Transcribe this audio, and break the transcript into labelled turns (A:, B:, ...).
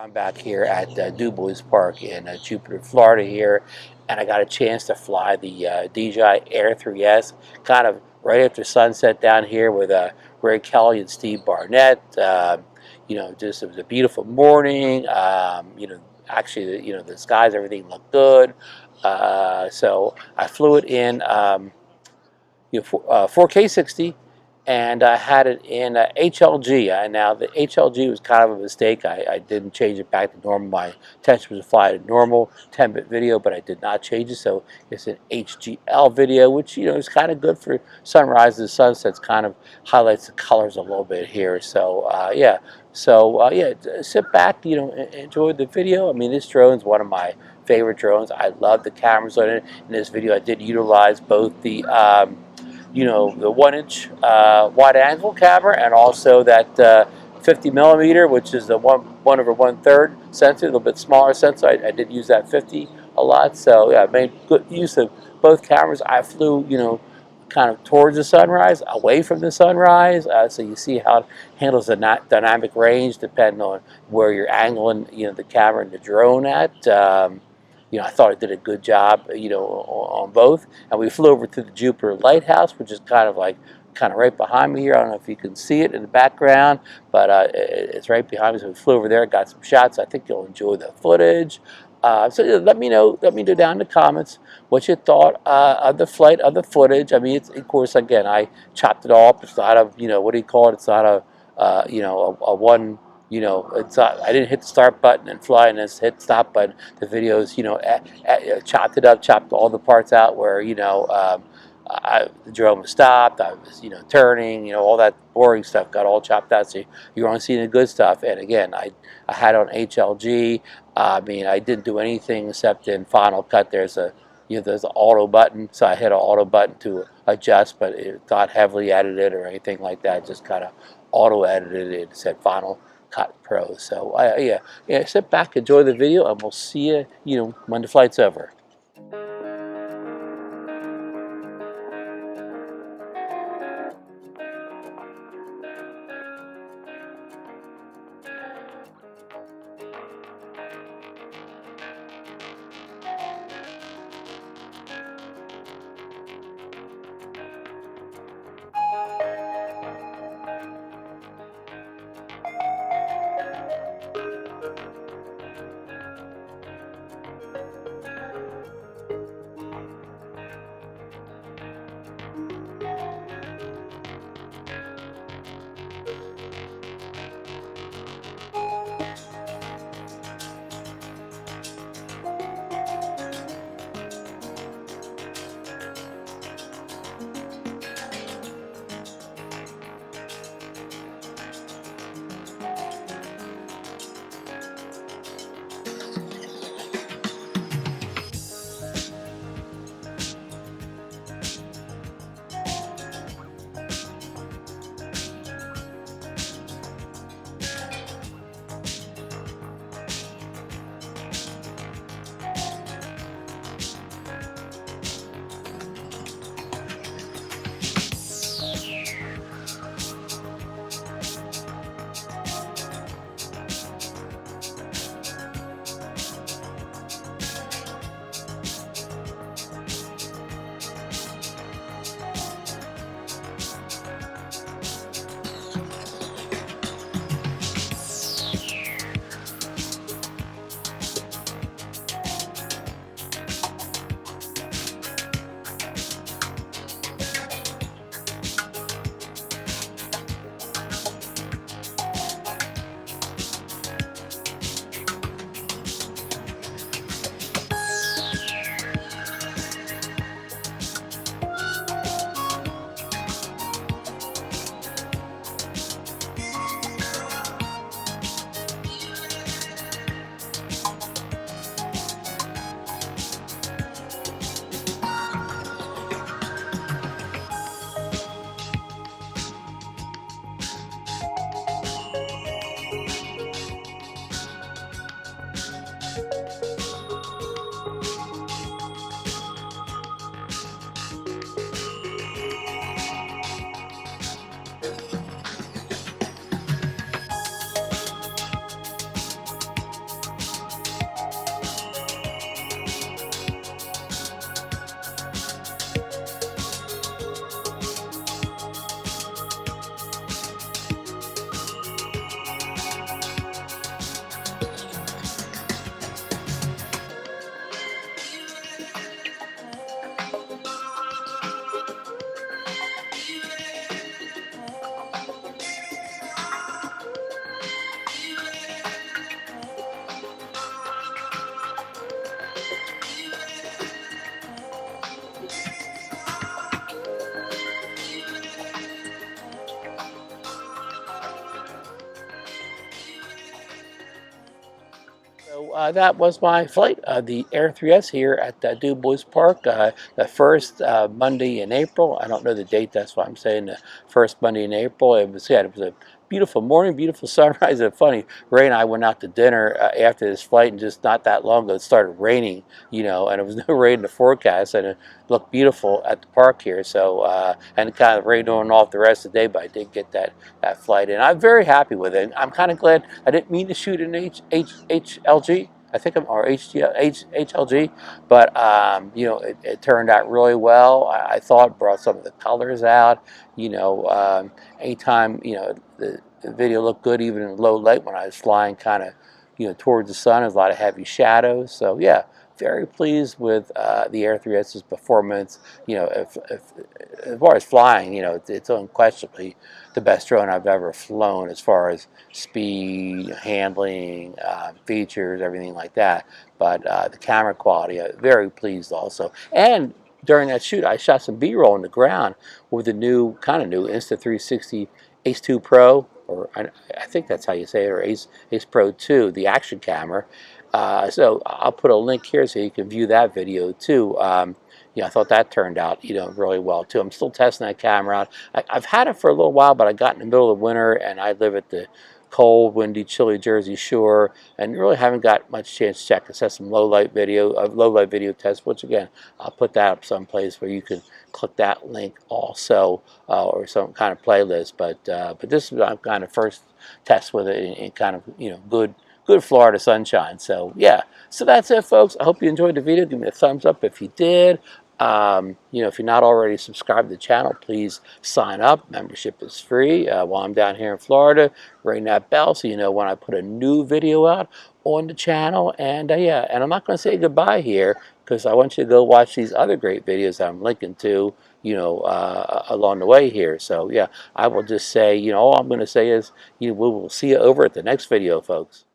A: I'm back here at DuBois Park in Jupiter, Florida here, and I got a chance to fly the DJI Air 3S kind of right after sunset down here with Ray Kelly and Steve Barnett. Just it was a beautiful morning. Actually, the skies, everything looked good. So I flew it in 4K 60, and I had it in HLG. Now the HLG was kind of a mistake. I didn't change it back to normal. My intention was to fly at normal 10-bit video, but I did not change it. So it's an HGL video, which is kind of good for sunrises and sunsets. Kind of highlights the colors a little bit here. So yeah. So sit back, enjoy the video. I mean, this drone is one of my favorite drones. I love the cameras on it. In this video, I did utilize both the the 1-inch wide angle camera and also that 50 millimeter, which is the 1/1/3 sensor, a little bit smaller sensor. I did use that 50 a lot. So yeah, I made good use of both cameras. I flew, kind of towards the sunrise, away from the sunrise. So you see how it handles the dynamic range depending on where you're angling, the camera and the drone at. I thought it did a good job, on both. And we flew over to the Jupiter Lighthouse, which is kind of right behind me here. I don't know if you can see it in the background, but it's right behind me. So we flew over there, got some shots. I think you'll enjoy the footage. Let me know down in the comments what you thought of the flight, of the footage. I mean, of course, again, I chopped it all up. It's not a, what do you call it? It's not a, a one. It's not, I didn't hit the start button and fly and then hit stop button. The videos, chopped it up, chopped all the parts out where, the drone was stopped, I was, turning, all that boring stuff got all chopped out. So you're only seeing the good stuff. And again, I had on HLG. I mean, I didn't do anything except in Final Cut. There's there's an auto button. So I hit an auto button to adjust, but it's not heavily edited or anything like that. Just kind of auto edited it. It said Final Cut Pro. So sit back, enjoy the video, and we'll see you, when the flight's over. So that was my flight, the Air 3S here at DuBois Park, the first Monday in April. I don't know the date, that's why I'm saying the first Monday in April. It was, yeah, it was a beautiful morning, beautiful sunrise. And funny, Ray and I went out to dinner after this flight, and just not that long ago, it started raining, you know, and it was no rain in the forecast, and it looked beautiful at the park here. So, and it kind of rained on and off the rest of the day, but I did get that flight in. I'm very happy with it. I'm kind of glad I didn't mean to shoot an HLG. I think I'm or HLG, but you know, it turned out really well. I thought brought some of the colors out. You know, anytime you know the video looked good even in low light when I was flying kind of you know towards the sun. There's a lot of heavy shadows. So yeah, very pleased with the Air 3S's performance. You know, as far as flying, you know, it's unquestionably the best drone I've ever flown as far as speed, handling, features, everything like that. But the camera quality, very pleased also. And during that shoot, I shot some B-roll on the ground with the new, kind of new Insta360 Ace 2 Pro, or I think that's how you say it, or Ace Pro 2, the action camera. So I'll put a link here so you can view that video too. Yeah, I thought that turned out, you know, really well too. I'm still testing that camera out. I've had it for a little while, but I got in the middle of the winter, and I live at the cold, windy, chilly Jersey Shore, and really haven't got much chance to check. It has some low light video tests, which again, I'll put that up someplace where you can click that link also, or some kind of playlist. But this is my kind of first test with it in kind of, you know, good Florida sunshine. So yeah, so that's it, folks. I hope you enjoyed the video. Give me a thumbs up if you did. You know, if you're not already subscribed to the channel, please sign up. Membership is free. While I'm down here in Florida, ring that bell so you know when I put a new video out on the channel. And yeah, and I'm not going to say goodbye here because I want you to go watch these other great videos I'm linking to, you know, along the way here. So yeah, I will just say, you know, all I'm going to say is, you know, we will see you over at the next video, folks.